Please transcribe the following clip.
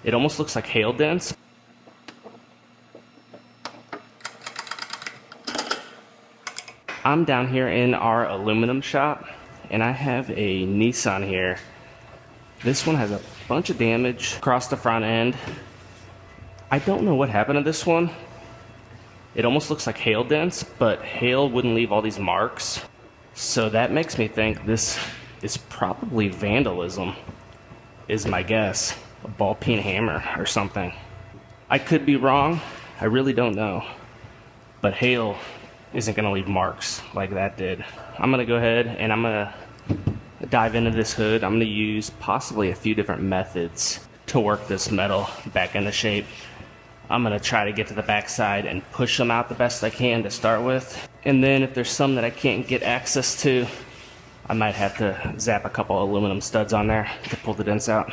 It almost looks like hail dents. I'm down here in our aluminum shop, and I have a Nissan here. This one has a bunch of damage across the front end. I don't know what happened to this one. It almost looks like hail dents, but hail wouldn't leave all these marks. So that makes me think this is probably vandalism, is my guess. A ball peen hammer or something. I could be wrong, I really don't know. But hail isn't gonna leave marks like that did. I'm gonna go ahead and I'm gonna dive into this hood. I'm gonna use possibly a few different methods to work this metal back into shape. I'm gonna try to get to the backside and push them out the best I can to start with. And then if there's some that I can't get access to, I might have to zap a couple aluminum studs on there to pull the dents out.